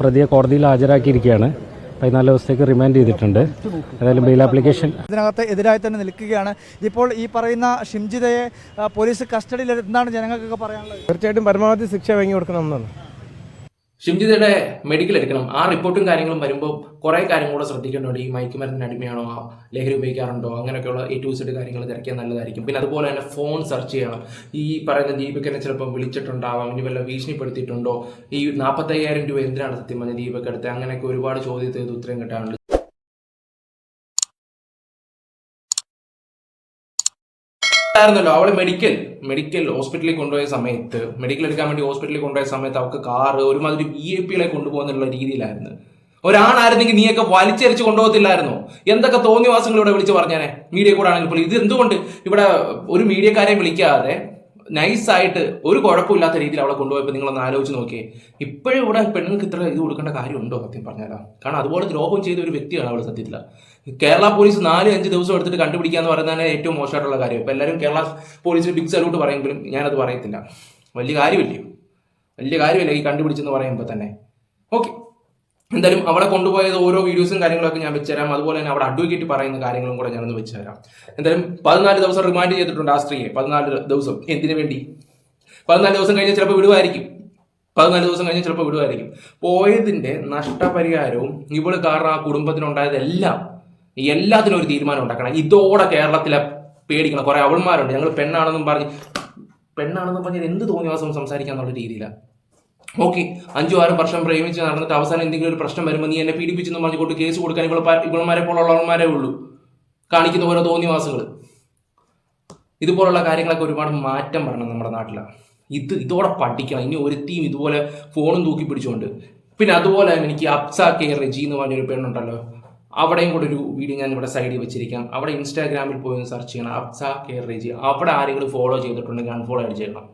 പ്രതിയെ കോടതിയിൽ ഹാജരാക്കിയിരിക്കുകയാണ്. 14 ദിവസത്തേക്ക് റിമാൻഡ് ചെയ്തിട്ടുണ്ട്. ഏതായാലും ബെയിൽ ആപ്ലിക്കേഷൻ ഇതിനകത്ത് എതിരായി തന്നെ നിൽക്കുകയാണ്. ഇപ്പോൾ ഈ പറയുന്ന ഷിംജിതയെ പോലീസ് കസ്റ്റഡിയിൽ എന്താണ് ജനങ്ങൾക്കൊക്കെ പറയാനുള്ളത്? തീർച്ചയായിട്ടും പരമാവധി ശിക്ഷ വാങ്ങി കൊടുക്കണമെന്നാണ്. ഷിംജിതയുടെ മെഡിക്കൽ എടുക്കണം. ആ റിപ്പോർട്ടും കാര്യങ്ങളും വരുമ്പോൾ കുറേ കാര്യം കൂടെ ശ്രദ്ധിക്കേണ്ടതുണ്ട്. ഈ മയക്കുമരുന്നിന് അടിമയാണോ, ലഹരി ഉപയോഗിക്കാറുണ്ടോ, അങ്ങനെയൊക്കെയുള്ള A to Z കാര്യങ്ങൾ തിരക്കിയാൽ നല്ലതായിരിക്കും. പിന്നെ അതുപോലെ തന്നെ ഫോൺ സെർച്ച് ചെയ്യണം. ഈ പറയുന്ന ദീപകനെ ചിലപ്പോൾ വിളിച്ചിട്ടുണ്ടാവാം, ഇനി വല്ല ഭീഷണിപ്പെടുത്തിയിട്ടുണ്ടോ, ഈ 45,000 രൂപ എന്തിനാണ് സത്യം പറഞ്ഞ ദീപക് എടുത്തത്, അങ്ങനെയൊക്കെ ഒരുപാട് ചോദ്യത്തിന് ഉത്തരം കിട്ടാനുണ്ട്. ായിരുന്നല്ലോ അവള് മെഡിക്കൽ ഹോസ്പിറ്റലിൽ കൊണ്ടുപോയ സമയത്ത്, മെഡിക്കൽ എടുക്കാൻ വേണ്ടി ഹോസ്പിറ്റലിൽ കൊണ്ടുപോയ സമയത്ത് അവൾക്ക് കാറ് ഒരുമാതിരി VIP കൊണ്ടുപോകുന്നുള്ള രീതിയിലായിരുന്നു. ഒരാണായിരുന്നെങ്കിൽ നീയൊക്കെ വലിച്ചരിച്ച് കൊണ്ടുപോകത്തില്ലായിരുന്നോ? എന്തൊക്കെ തോന്നിവാസങ്ങൾ ഇവിടെ വിളിച്ച് പറഞ്ഞേനെ മീഡിയ കൂടെ ആണെങ്കിൽ പോലും. ഇത് എന്തുകൊണ്ട് ഇവിടെ ഒരു മീഡിയക്കാരെ വിളിക്കാതെ നൈസായിട്ട് ഒരു കുഴപ്പമില്ലാത്ത രീതിയിൽ അവളെ കൊണ്ടുപോയപ്പോൾ നിങ്ങളൊന്ന് ആലോചിച്ച് നോക്കിയേ. ഇപ്പോഴും ഇവിടെ പെണ്ണുങ്ങൾക്ക് ഇത്ര ഇത് കൊടുക്കേണ്ട കാര്യമുണ്ടോ സത്യം പറഞ്ഞാലോ? കാരണം അതുപോലെ ദ്രോഹം ചെയ്ത ഒരു വ്യക്തിയാണ് അവൾ സത്യത്തിൽ. കേരള പോലീസ് 4-5 ദിവസം എടുത്തിട്ട് കണ്ടുപിടിക്കുക എന്ന് പറയുന്നതാണ് ഏറ്റവും മോശമായിട്ടുള്ള കാര്യം. ഇപ്പം എല്ലാവരും കേരള പോലീസിന് ബിഗ് സല്യൂട്ട് പറയുമെങ്കിലും ഞാനത് പറയത്തില്ല. വലിയ കാര്യമില്ല ഈ കണ്ടുപിടിച്ചെന്ന് പറയുമ്പോൾ തന്നെ. ഓക്കെ, എന്തായാലും അവളെ കൊണ്ടുപോയത് ഓരോ വീഡിയോസും കാര്യങ്ങളൊക്കെ ഞാൻ വെച്ചുതരാം. അതുപോലെ തന്നെ അവിടെ അഡ്വക്കേറ്റ് പറയുന്ന കാര്യങ്ങളും കൂടെ ഞാനൊന്ന് വെച്ചുതരാം. എന്തായാലും 14 ദിവസം റിമാൻഡ് ചെയ്തിട്ടുണ്ട് ആ സ്ത്രീയെ. 14 ദിവസം എന്തിനു വേണ്ടി? 14 ദിവസം കഴിഞ്ഞാൽ ചിലപ്പോൾ വിടുവായിരിക്കും. പോയതിന്റെ നഷ്ടപരിഹാരവും ഇവള് കാരണം ആ കുടുംബത്തിനുണ്ടായതെല്ലാം എല്ലാത്തിനും ഒരു തീരുമാനം ഉണ്ടാക്കണം. ഇതോടെ കേരളത്തിലെ പേടിക്കണം. കുറെ അവൾമാരുണ്ട് ഞങ്ങൾ പെണ്ണാണെന്നും പറഞ്ഞ് എന്ത് തോന്നിവാസം സംസാരിക്കാന്നുള്ള രീതിയിലാണ്. ഓക്കെ, 5-6 വർഷം പ്രേമിച്ച് നടന്നിട്ട് അവസാനം എന്തെങ്കിലും ഒരു പ്രശ്നം വരുമ്പോൾ നീ എന്നെ പീഡിപ്പിച്ചെന്ന് പറഞ്ഞുകൊണ്ട് കേസ് കൊടുക്കാൻ ഇവൾമാരെ പോലുള്ളവന്മാരേ ഉള്ളൂ കാണിക്കുന്ന ഓരോ തോന്നിവാസങ്ങൾ. ഇതുപോലുള്ള കാര്യങ്ങളൊക്കെ ഒരുപാട് മാറ്റം വരണം നമ്മുടെ നാട്ടിലാണ്. ഇതോടെ പഠിക്കണം. ഇനി ഒരുത്തിയും ഇതുപോലെ ഫോണും തൂക്കി പിടിച്ചുകൊണ്ട്. പിന്നെ അതുപോലെ തന്നെ എനിക്ക് അബ്സ കെ റെജി എന്ന് പറഞ്ഞൊരു പെണ്ണുണ്ടല്ലോ, അവിടെയും കൂടെ ഒരു വീഡിയോ ഞാൻ ഇവിടെ സൈഡിൽ വെച്ചിരിക്കാം. അവിടെ ഇൻസ്റ്റാഗ്രാമിൽ പോയി സെർച്ച് ചെയ്യണം അബ്സ കെ റെജി. അവിടെ ആരെങ്കിലും ഫോളോ ചെയ്തിട്ടുണ്ടെങ്കിൽ അൺഫോളോ അടിച്ചേക്കണം.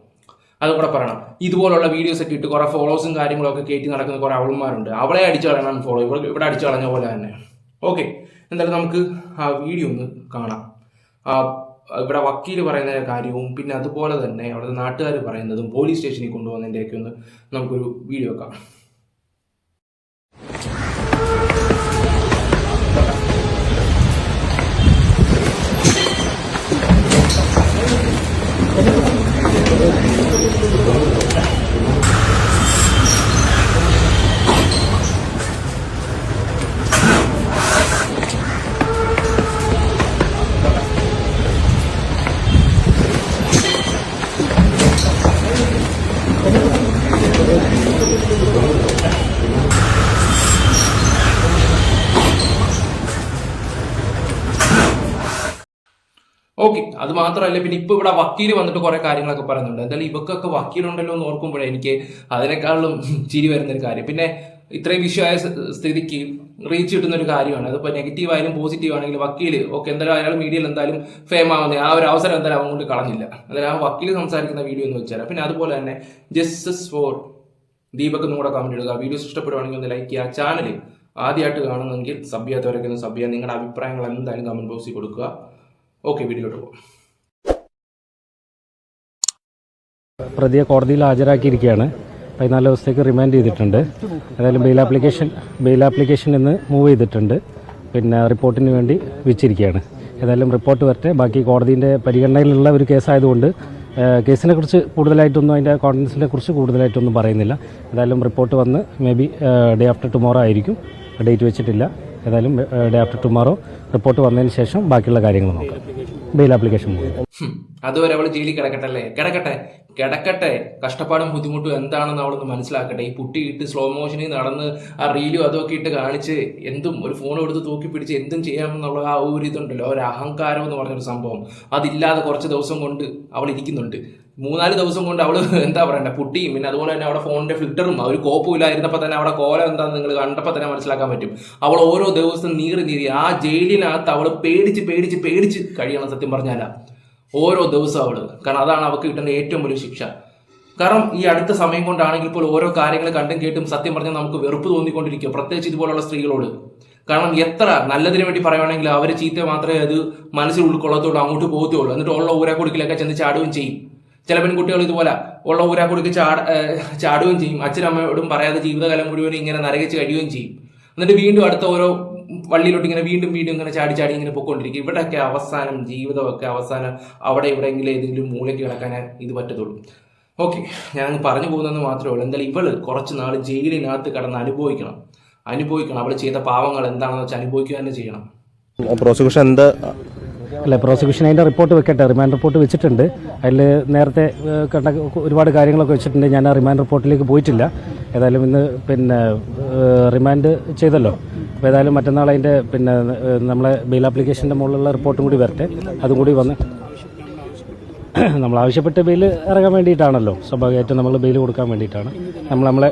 അതും കൂടെ പറയണം. ഇതുപോലുള്ള വീഡിയോസ് ഒക്കെ ഇട്ട് കുറെ ഫോളോസും കാര്യങ്ങളൊക്കെ കയറ്റി നടക്കുന്ന കുറെ അവൾമാരുണ്ട്. അവളെ അടിച്ചു കളയണം അൺഫോളോ, ഇവിടെ അടിച്ചു കളഞ്ഞ പോലെ തന്നെ. ഓക്കെ, എന്തായാലും നമുക്ക് ആ വീഡിയോ ഒന്ന് കാണാം. ഇവിടെ വക്കീൽ പറയുന്ന കാര്യവും പിന്നെ അതുപോലെ തന്നെ അവിടുത്തെ നാട്ടുകാർ പറയുന്നതും പോലീസ് സ്റ്റേഷനിൽ കൊണ്ടുപോകുന്നതിൻ്റെയൊക്കെ ഒന്ന് നമുക്കൊരു വീഡിയോ വെക്കാം. ഓക്കെ, അത് മാത്രമല്ല പിന്നെ ഇപ്പൊ ഇവിടെ വക്കീൽ വന്നിട്ട് കുറെ കാര്യങ്ങളൊക്കെ പറയുന്നുണ്ട്. എന്തായാലും ഇവക്കൊക്കെ വക്കീലുണ്ടല്ലോ എന്ന് ഓർക്കുമ്പോഴേ എനിക്ക് അതിനേക്കാളും ചിരി വരുന്നൊരു കാര്യം. പിന്നെ ഇത്രയും വിഷയമായ സ്ഥിതിക്ക് റീച്ച് കിട്ടുന്ന ഒരു കാര്യമാണ്. അതിപ്പോൾ നെഗറ്റീവ് ആയാലും പോസിറ്റീവ് ആണെങ്കിലും വക്കീൽ ഓക്കെ എന്തായാലും അയാൾ മീഡിയയിൽ എന്തായാലും ഫേം ആവുന്നത് ആ ഒരു അവസരം എന്തായാലും അവൻ കൊണ്ട് കളഞ്ഞില്ല. എന്തായാലും ആ വക്കീൽ സംസാരിക്കുന്ന വീഡിയോ എന്ന് വെച്ചാൽ പിന്നെ അതുപോലെ തന്നെ ജസ്റ്റിസ് ഫോർ ദീപക് എന്നും കൂടെ കമന്റ് ഇടുക. വീഡിയോസ് ഇഷ്ടപ്പെടുവാണെങ്കിൽ ഒന്ന് ലൈക്ക് ചെയ്യുക. ചാനൽ ആദ്യമായിട്ട് കാണുന്നെങ്കിൽ സബ് ചെയ്യാത്തവരൊക്കെ ഒന്ന് സബ് ചെയ്യുക. നിങ്ങളുടെ അഭിപ്രായങ്ങൾ എന്തായാലും കമന്റ് ബോക്സിൽ കൊടുക്കുക. ഓക്കെ, വീഡിയോയിലോട്ട് പോകാം. പ്രതിയെ കോടതിയിൽ ഹാജരാക്കിയിരിക്കുകയാണ്. 14 ദിവസത്തേക്ക് റിമാൻഡ് ചെയ്തിട്ടുണ്ട്. ഏതായാലും ബെയിൽ ആപ്ലിക്കേഷൻ ഇന്ന് മൂവ് ചെയ്തിട്ടുണ്ട്. പിന്നെ റിപ്പോർട്ടിന് വേണ്ടി വെച്ചിരിക്കുകയാണ്. ഏതായാലും റിപ്പോർട്ട് വരട്ടെ. ബാക്കി കോടതിൻ്റെ പരിഗണനയിലുള്ള ഒരു കേസായതുകൊണ്ട് കേസിനെ കുറിച്ച് കൂടുതലായിട്ടൊന്നും അതിൻ്റെ കോൺഫിഡൻസിനെ കുറിച്ച് കൂടുതലായിട്ടൊന്നും പറയുന്നില്ല. ഏതായാലും റിപ്പോർട്ട് വന്ന് may be day after tomorrow ആയിരിക്കും. ഡേറ്റ് വെച്ചിട്ടില്ല. ഏതായാലും ഡേ ആഫ്റ്റർ ടുമോറോ റിപ്പോർട്ട് വന്നതിന് ശേഷം ബാക്കിയുള്ള കാര്യങ്ങൾ നോക്കാം. ബെയിൽ ആപ്ലിക്കേഷൻ അതുവരെ അവൾ ജയിലിൽ കിടക്കട്ടെ. കഷ്ടപ്പാടും ബുദ്ധിമുട്ടും എന്താണെന്ന് അവളൊന്ന് മനസ്സിലാക്കട്ടെ. ഈ പുട്ടിയിട്ട് സ്ലോ മോഷനിൽ നടന്ന് ആ റീലും അതൊക്കെ ഇട്ട് കാണിച്ച് എന്തും ഒരു ഫോൺ എടുത്ത് തൂക്കി പിടിച്ച് എന്തും ചെയ്യാമെന്നുള്ള ആ ഒരു ഇതുണ്ടല്ലോ, ഒരു അഹങ്കാരം എന്ന് പറഞ്ഞൊരു സംഭവം അതില്ലാതെ കുറച്ച് ദിവസം കൊണ്ട് അവൾ ഇരിക്കുന്നുണ്ട്. 3-4 ദിവസം കൊണ്ട് അവള് എന്താ പറയണ്ട പുട്ടിയും പിന്നെ അതുപോലെ തന്നെ അവിടെ ഫോണിന്റെ ഫിൽറ്ററും ഒരു കോപ്പും ഇല്ലായിരുന്നപ്പോൾ തന്നെ അവിടെ കോലം എന്താണെന്ന് നിങ്ങൾ കണ്ടപ്പോൾ തന്നെ മനസ്സിലാക്കാൻ പറ്റും. അവൾ ഓരോ ദിവസം നീറി ആ ജയിലിനകത്ത് അവൾ പേടിച്ച് കഴിയണം സത്യം പറഞ്ഞാലാ ഓരോ ദിവസം അവള്. കാരണം അതാണ് അവൾക്ക് കിട്ടുന്ന ഏറ്റവും വലിയ ശിക്ഷ. കാരണം ഈ അടുത്ത സമയം കൊണ്ടാണെങ്കിൽ ഇപ്പോൾ ഓരോ കാര്യങ്ങൾ കണ്ടും കേട്ടും സത്യം പറഞ്ഞാൽ നമുക്ക് വെറുപ്പ് തോന്നിക്കൊണ്ടിരിക്കും, പ്രത്യേകിച്ച് ഇതുപോലുള്ള സ്ത്രീകളോട്. കാരണം എത്ര നല്ലതിന് വേണ്ടി പറയുവാണെങ്കിൽ അവർ ചീത്ത മാത്രമേ അത് മനസ്സിൽ ഉൾക്കൊള്ളത്തുള്ളൂ, അങ്ങോട്ട് പോകത്തുള്ളൂ. എന്നിട്ട് ഉള്ള ഊരാ കൊടുക്കിലൊക്കെ ചെന്ന് ചാടുകയും ചെയ്യും. ചില പെൺകുട്ടികൾ ഇതുപോലെ ഉള്ള ഊരാ കൊടുക്ക് ചാടുകയും ചെയ്യും, അച്ഛനമ്മയോടും പറയാതെ ജീവിതകാലം മുഴുവനും ഇങ്ങനെ നരകിച്ച് കഴിയുകയും ചെയ്യും. എന്നിട്ട് വീണ്ടും അടുത്ത ഓരോ വള്ളിയിലോട്ട് ഇങ്ങനെ വീണ്ടും ഇങ്ങനെ ചാടി ഇങ്ങനെ പൊയ്ക്കൊണ്ടിരിക്കും. ഇവിടെയൊക്കെ അവസാനം ജീവിതമൊക്കെ അവസാനം അവിടെ എവിടെയെങ്കിലും ഏതെങ്കിലും മൂലയ്ക്ക് കിടക്കാനേ ഇത് പറ്റത്തുള്ളൂ. ഓക്കെ, ഞാനങ്ങ് പറഞ്ഞു പോകുന്നതെന്ന് മാത്രമേ ഉള്ളൂ. എന്തായാലും ഇവള് കുറച്ച് നാൾ ജയിലിനകത്ത് കിടന്ന് അനുഭവിക്കണം. അവൾ ചെയ്ത പാവങ്ങൾ എന്താണെന്ന് വെച്ചാൽ അനുഭവിക്കുക തന്നെ ചെയ്യണം. പ്രോസിക്യൂഷൻ എന്താ അല്ല, പ്രോസിക്യൂഷൻ അതിൻ്റെ റിപ്പോർട്ട് വെക്കട്ടെ. റിമാൻഡ് റിപ്പോർട്ട് വെച്ചിട്ടുണ്ട്. അതിൽ നേരത്തെ കണ്ട ഒരുപാട് കാര്യങ്ങളൊക്കെ വെച്ചിട്ടുണ്ട്. ഞാൻ ആ റിമാൻഡ് റിപ്പോർട്ടിലേക്ക് പോയിട്ടില്ല. ഏതായാലും ഇന്ന് റിമാൻഡ് ചെയ്തല്ലോ. അപ്പോൾ ഏതായാലും മറ്റന്നാൾ അതിൻ്റെ നമ്മളെ ബെയിൽ ആപ്ലിക്കേഷൻ്റെ മുകളിലുള്ള റിപ്പോർട്ടും കൂടി വരട്ടെ. അതും കൂടി വന്ന് നമ്മൾ ആവശ്യപ്പെട്ട് ബെയിൽ ഇറങ്ങാൻ വേണ്ടിയിട്ടാണല്ലോ. സ്വാഭാവികമായിട്ടും നമ്മൾ ബെയിൽ കൊടുക്കാൻ വേണ്ടിയിട്ടാണ്. നമ്മളെ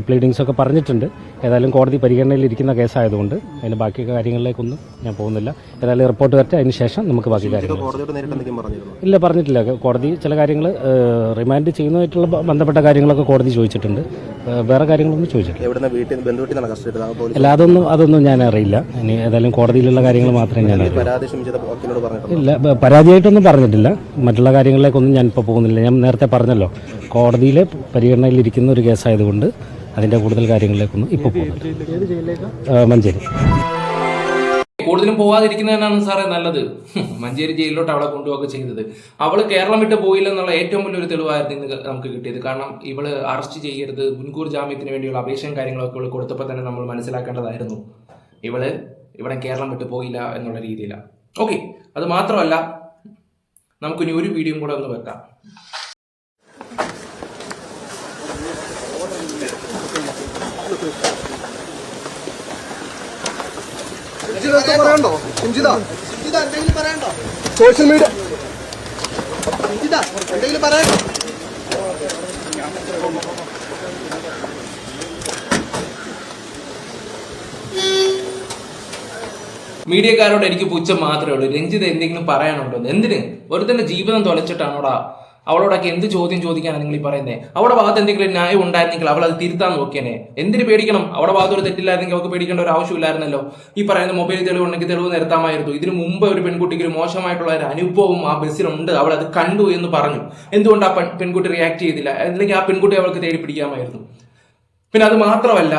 പ്ലീഡിങ്സൊക്കെ പറഞ്ഞിട്ടുണ്ട്. ഏതായാലും കോടതി പരിഗണനയിലിരിക്കുന്ന കേസായതുകൊണ്ട് അതിൻ്റെ ബാക്കി കാര്യങ്ങളിലേക്കൊന്നും ഞാൻ പോകുന്നില്ല. ഏതായാലും റിപ്പോർട്ട് വരട്ടെ, അതിന് ശേഷം നമുക്ക് ബാക്കി കാര്യങ്ങൾ. ഇല്ല, പറഞ്ഞിട്ടില്ല. കോടതി ചില കാര്യങ്ങൾ റിമാൻഡ് ചെയ്യുന്നതായിട്ടുള്ള ബന്ധപ്പെട്ട കാര്യങ്ങളൊക്കെ കോടതി ചോദിച്ചിട്ടുണ്ട്. വേറെ കാര്യങ്ങളൊന്നും ചോദിച്ചിട്ടില്ല. അല്ല, അതൊന്നും ഞാൻ അറിയില്ല. ഇനി ഏതായാലും കോടതിയിലുള്ള കാര്യങ്ങൾ മാത്രമേ ഞാൻ ഇല്ല, പരാതിയായിട്ടൊന്നും പറഞ്ഞിട്ടില്ല. മറ്റുള്ള കാര്യങ്ങളിലേക്കൊന്നും ഞാൻ ഇപ്പോൾ പോകുന്നില്ല. ഞാൻ നേരത്തെ പറഞ്ഞല്ലോ, കോടതിയിലെ പരിഗണനയിലിരിക്കുന്ന ഒരു കേസായതുകൊണ്ട് അതിൻ്റെ കൂടുതൽ കാര്യങ്ങളിലേക്കൊന്നും ഇപ്പോൾ പോകുന്നില്ല. മഞ്ചേരി കൂടുതലും പോകാതിരിക്കുന്നതിനാണ് സാറേ നല്ലത്. മഞ്ചേരി ജയിലിലോട്ട് അവളെ കൊണ്ടുപോകുക ചെയ്തത്. അവള് കേരളം വിട്ട് പോയില്ലെന്നുള്ള ഏറ്റവും വലിയൊരു തെളിവായിരുന്നു ഇന്ന് നമുക്ക് കിട്ടിയത്. കാരണം ഇവള് അറസ്റ്റ് ചെയ്യരുത്, മുൻകൂർ ജാമ്യത്തിന് വേണ്ടിയുള്ള അപേക്ഷയും കാര്യങ്ങളൊക്കെ ഇവള് കൊടുത്തപ്പോൾ തന്നെ നമ്മൾ മനസ്സിലാക്കേണ്ടതായിരുന്നു ഇവിടെ കേരളം വിട്ട് പോയില്ല എന്നുള്ള രീതിയിലാണ്. ഓക്കെ, അത് മാത്രമല്ല, നമുക്കിനി ഒരു വീഡിയോയും കൂടെ ഒന്ന് വെക്കാം. സോഷ്യൽ മീഡിയ എന്തെങ്കിലും പറയണ്ടോ? മീഡിയക്കാരോട് എനിക്ക് പുച്ഛം മാത്രമേ ഉള്ളൂ. രഞ്ജിത്ത് എന്തെങ്കിലും പറയാനുണ്ടോ? എന്തിന്? ഒരുത്തന്റെ ജീവിതം തൊലച്ചിട്ടാണോടാ? അവളോടൊക്കെ എന്ത് ചോദ്യം ചോദിക്കാനാണ് നിങ്ങൾ ഈ പറയുന്നത്? അവളുടെ ഭാഗത്ത് എന്തെങ്കിലും ന്യായം ഉണ്ടായിരുന്നെങ്കിൽ അവൾ അത് തിരുത്താൻ നോക്കിയേനെ. എന്തിനു പേടിക്കണം? അവളുടെ ഭാഗത്ത് ഒരു തെറ്റില്ലായിരുന്നെങ്കിൽ അവൾക്ക് പേടിക്കേണ്ട ഒരു ആവശ്യമില്ലായിരുന്നല്ലോ. ഈ പറയുന്ന മൊബൈൽ തെളിവുണ്ടെങ്കിൽ തെളിവ് നിരത്താമായിരുന്നു. ഇതിനു മുമ്പ് ഒരു പെൺകുട്ടിക്ക് ഒരു മോശമായിട്ടുള്ള ഒരു അനുഭവം ആ ബസ്സിലുണ്ട്, അവൾ അത് കണ്ടു എന്ന് പറഞ്ഞു. എന്തുകൊണ്ട് ആ പെൺകുട്ടി റിയാക്ട് ചെയ്തില്ല? അല്ലെങ്കിൽ ആ പെൺകുട്ടി അവൾക്ക് തേടി പിടിക്കാമായിരുന്നു. പിന്നെ അത് മാത്രമല്ല,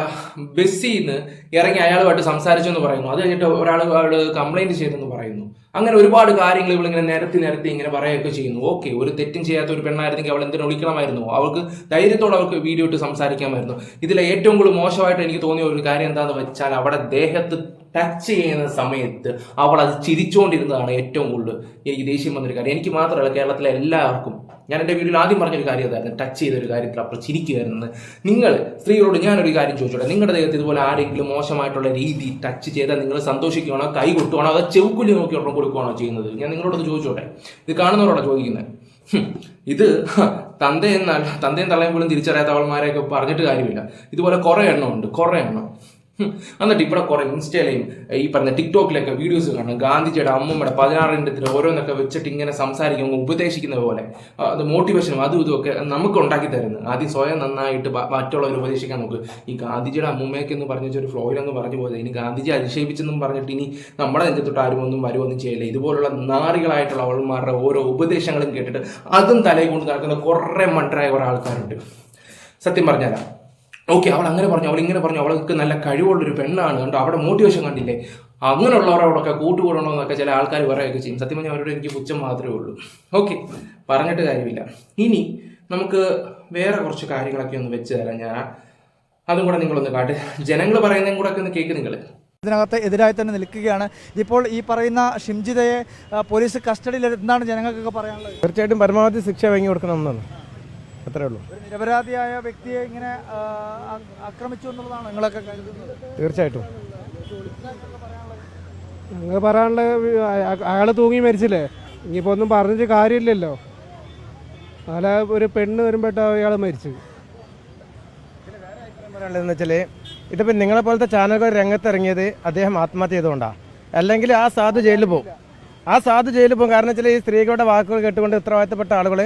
ബസ്സിൽ നിന്ന് ഇറങ്ങി അയാളുമായിട്ട് സംസാരിച്ചു എന്ന് പറയുന്നു. അത് കഴിഞ്ഞിട്ട് അവള് കംപ്ലൈന്റ് ചെയ്തെന്ന് പറയുന്നു. അങ്ങനെ ഒരുപാട് കാര്യങ്ങൾ ഇവളിങ്ങനെ നിരത്തി ഇങ്ങനെ പറയുകയൊക്കെ ചെയ്യുന്നു. ഓക്കെ, ഒരു തെറ്റും ചെയ്യാത്ത ഒരു പെണ്ണായിരുന്നെങ്കിൽ അവൾ എന്തിനു വിളിക്കണമായിരുന്നു? അവൾക്ക് ധൈര്യത്തോടെ അവൾക്ക് വീഡിയോ ഇട്ട് സംസാരിക്കാമായിരുന്നു. ഇതിലെ ഏറ്റവും കൂടുതൽ മോശമായിട്ട് എനിക്ക് തോന്നിയ ഒരു കാര്യം എന്താണെന്ന് വെച്ചാൽ, അവിടെ ദേഹത്ത് ടച്ച് ചെയ്യുന്ന സമയത്ത് അവൾ അത് ചിരിച്ചുകൊണ്ടിരുന്നതാണ് ഏറ്റവും കൂടുതൽ എനിക്ക് ദേഷ്യം വന്നൊരു കാര്യം. എനിക്ക് മാത്രമല്ല, കേരളത്തിലെ എല്ലാവർക്കും. ഞാൻ എൻ്റെ വീഡിയോയിൽ ആദ്യം പറഞ്ഞൊരു കാര്യം അതായിരുന്നു, ടച്ച് ചെയ്തൊരു കാര്യത്തിൽ അപ്പോൾ ചിരിക്കുകയായിരുന്നു. നിങ്ങൾ സ്ത്രീകളോട് ഞാനൊരു കാര്യം ചോദിച്ചോട്ടെ, നിങ്ങളുടെ ദേഹത്ത് ഇതുപോലെ ആരെങ്കിലും മോശമായിട്ടുള്ള രീതി ടച്ച് ചെയ്താൽ നിങ്ങൾ സന്തോഷിക്കുകയാണോ, കൈ കൊട്ടുവാണോ, അതോ ചെവുക്കുലി നോക്കി ഒരെണ്ണം കൊടുക്കുകയാണോ ചെയ്യുന്നത്? ഞാൻ നിങ്ങളോടൊന്ന് ചോദിച്ചോട്ടെ. ഇത് കാണുന്നവരോടാണ് ചോദിക്കുന്നത്. ഇത് തന്തയും തള്ളയും പോലും തിരിച്ചറിയാത്ത അവൾമാരെയൊക്കെ പറഞ്ഞിട്ട് കാര്യമില്ല. ഇതുപോലെ കുറേ എണ്ണം. എന്നിട്ട് ഇവിടെ കുറെ ഇൻസ്റ്റയിലെയും ഈ പറഞ്ഞ ടിക്ടോക്കിലൊക്കെ വീഡിയോസ് കാണും. ഗാന്ധിജിയുടെ അമ്മൂമ്മയുടെ 16 ഓരോന്നൊക്കെ വെച്ചിട്ട് ഇങ്ങനെ സംസാരിക്കും, ഉപദേശിക്കുന്ന പോലെ. അത് മോട്ടിവേഷനും അതും ഇതുമൊക്കെ നമുക്ക് ഉണ്ടാക്കി തരുന്നത്. ആദ്യം സ്വയം നന്നായിട്ട് മറ്റുള്ളവർ ഉപദേശിക്കാൻ നോക്ക്. ഈ ഗാന്ധിജിയുടെ അമ്മൂമ്മയൊക്കെ എന്ന് പറഞ്ഞ ഒരു ഫ്ലോയിലൊന്നും പറഞ്ഞു പോയത്. ഇനി ഗാന്ധിജി അധിക്ഷേപിച്ചെന്നും പറഞ്ഞിട്ട് ഇനി നമ്മുടെ നെഞ്ചത്തൊട്ട് ആരും വരുമൊന്നും ചെയ്യില്ല. ഇതുപോലുള്ള നാറികളായിട്ടുള്ള അവൾമാരുടെ ഓരോ ഉപദേശങ്ങളും കേട്ടിട്ട് അതും തലയിൽ കൊണ്ട് നടക്കുന്ന കുറേ മണ്ടരായ കുറെ ആൾക്കാരുണ്ട്. സത്യം പറഞ്ഞാലാ. ഓക്കെ, അവൾ അങ്ങനെ പറഞ്ഞു, അവൾ ഇങ്ങനെ പറഞ്ഞു, അവൾക്ക് നല്ല കഴിവുള്ളൊരു പെണ്ണാണ് കണ്ടോ, അവിടെ മോട്ടിവേഷൻ കണ്ടില്ലേ? അങ്ങനെയുള്ളവരോടൊക്കെ കൂട്ടുകൂടണമെന്നൊക്കെ ചില ആൾക്കാർ പറയുകയൊക്കെ ചെയ്യും. സത്യം പറഞ്ഞാൽ അവരോട് എനിക്ക് പുച്ഛം മാത്രമേ ഉള്ളൂ. ഓക്കെ, പറഞ്ഞിട്ട് കാര്യമില്ല. ഇനി നമുക്ക് വേറെ കുറച്ച് കാര്യങ്ങളൊക്കെ ഒന്ന് വെച്ച് തരാം ഞാൻ. അതും കൂടെ നിങ്ങളൊന്ന് കാട്ട്. ജനങ്ങൾ പറയുന്നതും കൂടെ ഒക്കെ ഒന്ന് കേൾക്ക് നിങ്ങൾ. ഇതിനകത്ത് എതിരായി തന്നെ നിൽക്കുകയാണ്. ഇപ്പോൾ ഈ പറയുന്ന ഷിംജിതയെ പോലീസ് കസ്റ്റഡിയിലെടുത്താണ് ജനങ്ങൾക്കൊക്കെ പറയാനുള്ളത്. തീർച്ചയായിട്ടും പരമാവധി ശിക്ഷ വാങ്ങി കൊടുക്കണമെന്നാണ്. അത്രേ ഉള്ളൂ. ഒരു നിരപരാധിയായ വ്യക്തിയെ ഇങ്ങനെ ആക്രമിച്ചു എന്നുള്ളതാണ് നിങ്ങളൊക്കെ കരുതുന്നത്? തീർച്ചയായിട്ടും നിങ്ങൾ പറയാനുള്ളത്, അയാൾ തൂങ്ങി മരിച്ചില്ലേ, ഇനിയിപ്പോൾ ഒന്നും പറഞ്ഞിട്ട് കാര്യമില്ലല്ലോ. അല്ല, ഒരു പെണ്ണ് വരുമ്പോഴാണ് അയാൾ മരിച്ചത്. പറയാനുള്ളതെന്ന് വെച്ചാൽ, ഇതിപ്പോൾ നിങ്ങളെ പോലത്തെ ചാനലുകൾ രംഗത്തിറങ്ങിയത് അദ്ദേഹം ആത്മഹത്യ ചെയ്തുകൊണ്ടാണ്. അല്ലെങ്കിൽ ആ സാധു ജയിലിൽ പോകും. കാരണം വെച്ചാൽ ഈ സ്ത്രീകളുടെ വാക്കുകൾ കേട്ടുകൊണ്ട് ഉത്തരവാദിത്തപ്പെട്ട ആളുകൾ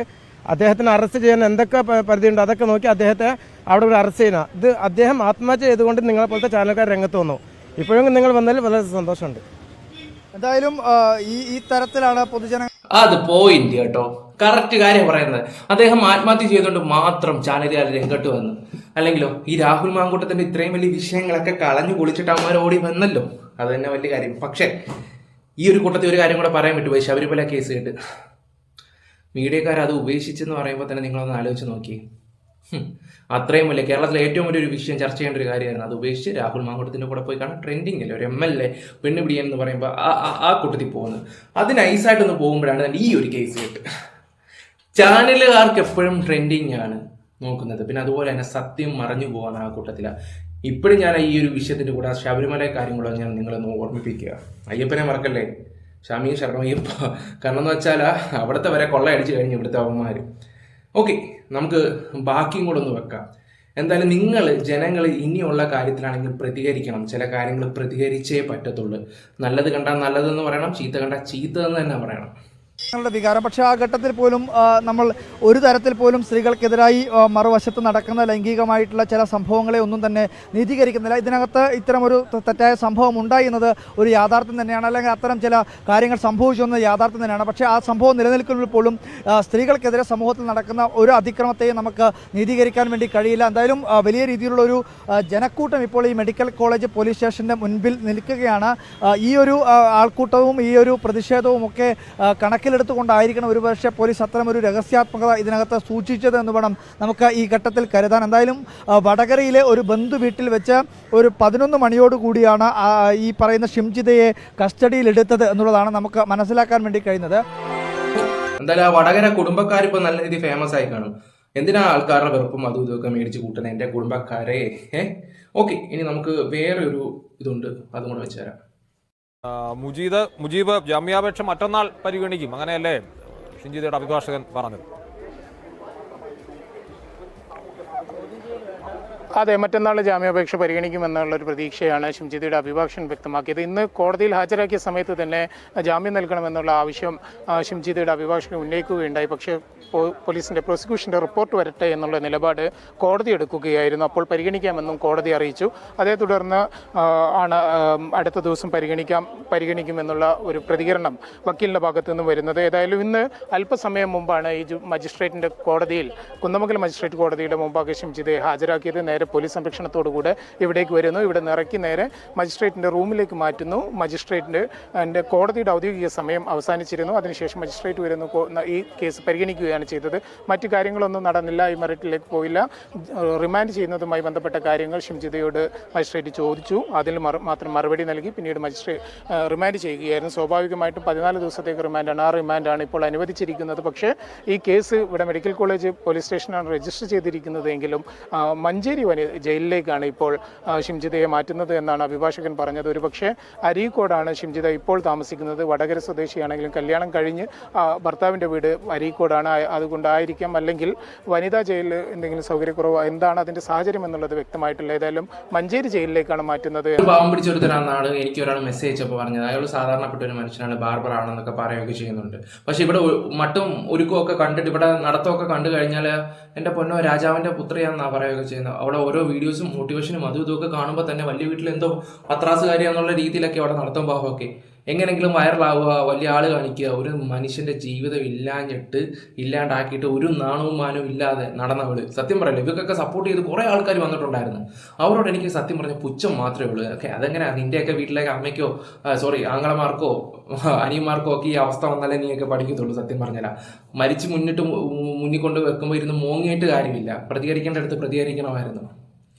അദ്ദേഹത്തിന് അറസ്റ്റ് ചെയ്യാൻ എന്തൊക്കെ പരിധിയുണ്ട് അതൊക്കെ നോക്കി അദ്ദേഹത്തെ അവിടെ അറസ്റ്റ് ചെയ്യണം. ഇത് അദ്ദേഹം ആത്മഹത്യ ചെയ്തുകൊണ്ട് നിങ്ങളെ പോലത്തെ ചാനലുകാർ രംഗത്ത് വന്നു. ഇപ്പോഴും നിങ്ങൾ വന്നതിൽ വളരെ സന്തോഷമുണ്ട്. എന്തായാലും ഈ തരത്തിലാണ് പൊതുജന അത് പോയിന്റ് കേട്ടോ. കറക്റ്റ് കാര്യം പറയുന്നത്. അദ്ദേഹം ആത്മഹത്യ ചെയ്തുകൊണ്ട് മാത്രം ചാനലുകാർ രംഗത്ത് വന്നു. അല്ലെങ്കിലോ ഈ രാഹുൽ മാങ്കൂട്ടത്തിന്റെ ഇത്രയും വലിയ വിഷയങ്ങളൊക്കെ കളഞ്ഞു പൊളിച്ചിട്ട് അവന്മാർ ഓടി വന്നല്ലോ, അത് തന്നെ വലിയ കാര്യം. പക്ഷേ ഈ ഒരു കൂട്ടത്തിൽ ഒരു കാര്യം കൂടെ പറയാൻ വിട്ടുപോയി. ശബരിമല കേസ് കേട്ട് മീഡിയക്കാർ അത് ഉപേക്ഷിച്ചെന്ന് പറയുമ്പോൾ തന്നെ നിങ്ങളൊന്ന് ആലോചിച്ച് നോക്കി. അത്രയും വലിയ കേരളത്തിലെ ഏറ്റവും വലിയൊരു വിഷയം ചർച്ച ചെയ്യേണ്ട ഒരു കാര്യമായിരുന്നു. അത് ഉപേക്ഷിച്ച് രാഹുൽ മാങ്കൂട്ടത്തിൻ്റെ കൂടെ പോയി കാണാൻ ട്രെൻഡിങ് അല്ലേ ഒരു MLA പെണ്ണുപിടിയൻ എന്ന് പറയുമ്പോൾ ആ കൂട്ടത്തിൽ പോകുന്നത്. അത് നൈസായിട്ടൊന്ന് പോകുമ്പോഴാണ് ഈ ഒരു കേസ് കേട്ട്. ചാനലുകാർക്ക് എപ്പോഴും ട്രെൻഡിങ് ആണ് നോക്കുന്നത്. പിന്നെ അതുപോലെ തന്നെ സത്യം മറഞ്ഞു പോകാൻ ആ കൂട്ടത്തിലാണ്. ഇപ്പോഴും ഞാൻ ഈ ഒരു വിഷയത്തിൻ്റെ കൂടെ ശബരിമല കാര്യങ്ങളോ ഞാൻ നിങ്ങളൊന്ന് ഓർമ്മിപ്പിക്കുക. അയ്യപ്പനെ മറക്കല്ലേ, ഷമീർ ശർമ്മയ്യപ്പ. കാരണം എന്ന് വെച്ചാൽ അവിടുത്തെ വരെ കൊള്ളയടിച്ച് കഴിഞ്ഞു ഇവിടുത്തെ അവന്മാർ. ഓക്കെ, നമുക്ക് ബാക്കിയും കൂടെ ഒന്ന് വെക്കാം. എന്തായാലും നിങ്ങൾ ജനങ്ങൾ ഇനിയുള്ള കാര്യത്തിലാണെങ്കിൽ പ്രതികരിക്കണം. ചില കാര്യങ്ങൾ പ്രതികരിച്ചേ പറ്റത്തുള്ളൂ. നല്ലത് കണ്ടാൽ നല്ലതെന്ന് പറയണം, ചീത്ത കണ്ടാൽ ചീത്ത എന്ന് തന്നെ പറയണം. ങ്ങളുടെ വികാരം. പക്ഷേ ആ ഘട്ടത്തിൽ പോലും നമ്മൾ ഒരു തരത്തിൽ പോലും സ്ത്രീകൾക്കെതിരായി മറുവശത്ത് നടക്കുന്ന ലൈംഗികമായിട്ടുള്ള ചില സംഭവങ്ങളെ ഒന്നും തന്നെ നീതീകരിക്കുന്നില്ല. ഇതിനകത്ത് ഇത്തരമൊരു തെറ്റായ സംഭവം ഉണ്ടായി എന്നത് ഒരു യാഥാർത്ഥ്യം തന്നെയാണ്, അല്ലെങ്കിൽ അത്തരം ചില കാര്യങ്ങൾ സംഭവിച്ചു എന്നത് യാഥാർത്ഥ്യം തന്നെയാണ്. പക്ഷേ ആ സംഭവം നിലനിൽക്കുമ്പോൾ പോലും സ്ത്രീകൾക്കെതിരെ സമൂഹത്തിൽ നടക്കുന്ന ഒരു അതിക്രമത്തെയും നമുക്ക് നീതീകരിക്കാൻ വേണ്ടി കഴിയില്ല. എന്തായാലും വലിയ രീതിയിലുള്ള ഒരു ജനക്കൂട്ടം ഇപ്പോൾ ഈ മെഡിക്കൽ കോളേജ് പോലീസ് സ്റ്റേഷൻ്റെ മുൻപിൽ നിൽക്കുകയാണ്. ഈ ഒരു ആൾക്കൂട്ടവും ഈ ഒരു പ്രതിഷേധവും ഒക്കെ കണക്കിലെടുത്തുകൊണ്ടായിരിക്കണം ഒരുപക്ഷെ പോലീസ് അത്തരമൊരു രഹസ്യാത്മകത ഇതിനകത്ത് സൂക്ഷിച്ചത് എന്ന് വേണം നമുക്ക് ഈ ഘട്ടത്തിൽ കരുതാൻ. എന്തായാലും വടകരയിലെ ഒരു ബന്ധു വീട്ടിൽ വെച്ച് ഒരു 11 മണിയോടുകൂടിയാണ് ഈ പറയുന്ന ഷിംജിതയെ കസ്റ്റഡിയിലെടുത്തത് എന്നുള്ളതാണ് നമുക്ക് മനസ്സിലാക്കാൻ വേണ്ടി കഴിയുന്നത്. എന്തായാലും ആ വടകര കുടുംബക്കാർ ഇപ്പോൾ നല്ല രീതിയിൽ ഫേമസ് ആയി കാണും. എന്തിനാ ആൾക്കാരുടെ വെറുപ്പും അതും ഇതൊക്കെ മേടിച്ച് കൂട്ടുന്നത് എൻ്റെ കുടുംബക്കാരെ. ഓക്കെ, ഇനി നമുക്ക് വേറെ ഒരു ഇതുണ്ട്, അതും കൂടെ വെച്ചുതരാം. മുജീബ് ജാമ്യാപേക്ഷ മറ്റന്നാൾ പരിഗണിക്കും, അങ്ങനെയല്ലേ ഷിംജിതയുടെ അഭിഭാഷകൻ പറഞ്ഞത്? അതെ, മറ്റന്നാൾ ജാമ്യാപേക്ഷ പരിഗണിക്കുമെന്നുള്ളൊരു പ്രതീക്ഷയാണ് ഷിംജിതയുടെ അഭിഭാഷകൻ വ്യക്തമാക്കിയത്. ഇന്ന് കോടതിയിൽ ഹാജരാക്കിയ സമയത്ത് തന്നെ ജാമ്യം നൽകണമെന്നുള്ള ആവശ്യം ഷിംജിതയുടെ അഭിഭാഷകൻ ഉന്നയിക്കുകയുണ്ടായി. പക്ഷേ പോലീസിൻ്റെ പ്രോസിക്യൂഷൻ്റെ റിപ്പോർട്ട് വരട്ടെ എന്നുള്ള നിലപാട് കോടതി എടുക്കുകയായിരുന്നു. അപ്പോൾ പരിഗണിക്കാമെന്നും കോടതി അറിയിച്ചു. അതേ തുടർന്ന് ആണ് അടുത്ത ദിവസം പരിഗണിക്കുമെന്നുള്ള ഒരു പ്രതികരണം വക്കീലിൻ്റെ ഭാഗത്തു നിന്ന് വരുന്നത്. ഏതായാലും ഇന്ന് അല്പസമയം മുമ്പാണ് ഈ മജിസ്ട്രേറ്റിൻ്റെ കോടതിയിൽ, കുന്നമംഗലം മജിസ്ട്രേറ്റ് കോടതിയുടെ മുമ്പാകെ ഷിംജിതയെ ഹാജരാക്കിയത്. നേരെ പോലീസ് സംരക്ഷണത്തോടുകൂടെ ഇവിടേക്ക് വരുന്നു. ഇവിടെ നിറക്കി നേരെ മജിസ്ട്രേറ്റിൻ്റെ റൂമിലേക്ക് മാറ്റുന്നു. മജിസ്ട്രേറ്റിൻ്റെ കോടതിയുടെ ഔദ്യോഗിക സമയം അവസാനിച്ചിരുന്നു. അതിനുശേഷം മജിസ്ട്രേറ്റ് വരുന്നു, ഈ കേസ് പരിഗണിക്കുകയാണ് ചെയ്തത്. മറ്റു കാര്യങ്ങളൊന്നും നടന്നില്ല, ഈ മെറിറ്റിലേക്ക് പോയില്ല. റിമാൻഡ് ചെയ്യുന്നതുമായി ബന്ധപ്പെട്ട കാര്യങ്ങൾ ഷിംജിതയോട് മജിസ്ട്രേറ്റ് ചോദിച്ചു. അതിൽ മാത്രം മറുപടി നൽകി. പിന്നീട് മജിസ്ട്രേറ്റ് റിമാൻഡ് ചെയ്യുകയായിരുന്നു. സ്വാഭാവികമായിട്ടും 14 ദിവസത്തേക്ക് റിമാൻഡാണ്. ആ റിമാൻഡാണ് ഇപ്പോൾ അനുവദിച്ചിരിക്കുന്നത്. പക്ഷേ ഈ കേസ് ഇവിടെ മെഡിക്കൽ കോളേജ് പോലീസ് സ്റ്റേഷനാണ് രജിസ്റ്റർ ചെയ്തിരിക്കുന്നതെങ്കിലും മഞ്ചേരി ജയിലിലേക്കാണ് ഇപ്പോൾ ഷിംജിതയെ മാറ്റുന്നത് എന്നാണ് അഭിഭാഷകൻ പറഞ്ഞത്. ഒരുപക്ഷെ അരീക്കോടാണ് ഷിംജിത ഇപ്പോൾ താമസിക്കുന്നത്. വടകര സ്വദേശിയാണെങ്കിലും കല്യാണം കഴിഞ്ഞ് ഭർത്താവിൻ്റെ വീട് അരീക്കോടാണ്. അതുകൊണ്ടായിരിക്കാം, അല്ലെങ്കിൽ വനിതാ ജയിലിൽ എന്തെങ്കിലും സൗകര്യക്കുറവോ എന്താണ് അതിൻ്റെ സാഹചര്യം എന്നുള്ളത് വ്യക്തമായിട്ടില്ല. ഏതായാലും മഞ്ചേരി ജയിലിലേക്കാണ് മാറ്റുന്നത്. പാവം പിടിച്ചെടുത്തരാന്നാണ് എനിക്ക് ഒരാൾ മെസ്സേജ് അയച്ചപ്പോൾ പറഞ്ഞത്. അയാൾ സാധാരണപ്പെട്ട ഒരു മനുഷ്യനാണ്, ബാർബർ ആണെന്നൊക്കെ പറയുകയൊക്കെ ചെയ്യുന്നുണ്ട്. പക്ഷെ ഇവിടെ മട്ടും ഒരുക്കമൊക്കെ കണ്ടിട്ട്, ഇവിടെ നടത്തമൊക്കെ കണ്ടു കഴിഞ്ഞാൽ എൻ്റെ പൊന്നോ രാജാവിൻ്റെ പുത്രിയാണെന്നാണ് പറയുകയൊക്കെ ചെയ്യുന്നത്. അവിടെ ഓരോ വീഡിയോസും മോട്ടിവേഷനും അതും ഇതൊക്കെ കാണുമ്പോൾ തന്നെ വലിയ വീട്ടിൽ എന്തോ പത്രാസുകാരിയാന്നുള്ള രീതിയിലൊക്കെ അവിടെ നടത്തും ഭാവമൊക്കെ. എങ്ങനെയെങ്കിലും വൈറലാവുക, വലിയ ആൾ കാണിക്കുക, ഒരു മനുഷ്യൻ്റെ ജീവിതം ഇല്ലാണ്ടാക്കിയിട്ട് ഒരു നാണവും മാനവും ഇല്ലാതെ നടന്നവള്. സത്യം പറയല്ലേ, ഇവർക്കൊക്കെ സപ്പോർട്ട് ചെയ്ത് കുറേ ആൾക്കാർ വന്നിട്ടുണ്ടായിരുന്നു. അവരോട് എനിക്ക് സത്യം പറഞ്ഞ പുച്ഛം മാത്രമേ ഉള്ളൂ. ഓക്കെ, അതെങ്ങനെ നിൻ്റെയൊക്കെ വീട്ടിലേക്ക് അമ്മയ്ക്കോ ആങ്ങളമാർക്കോ അനിയന്മാർക്കോ ഒക്കെ ഈ അവസ്ഥ വന്നാലേ നീയൊക്കെ പഠിക്കത്തുള്ളൂ. സത്യം പറഞ്ഞാൽ മരിച്ച് മുന്നിൽ കൊണ്ട് വെക്കുമ്പോൾ ഇരുന്ന് മോങ്ങിയിട്ട് കാര്യമില്ല. പ്രതികരിക്കേണ്ട അടുത്ത് പ്രതികരിക്കണമായിരുന്നു,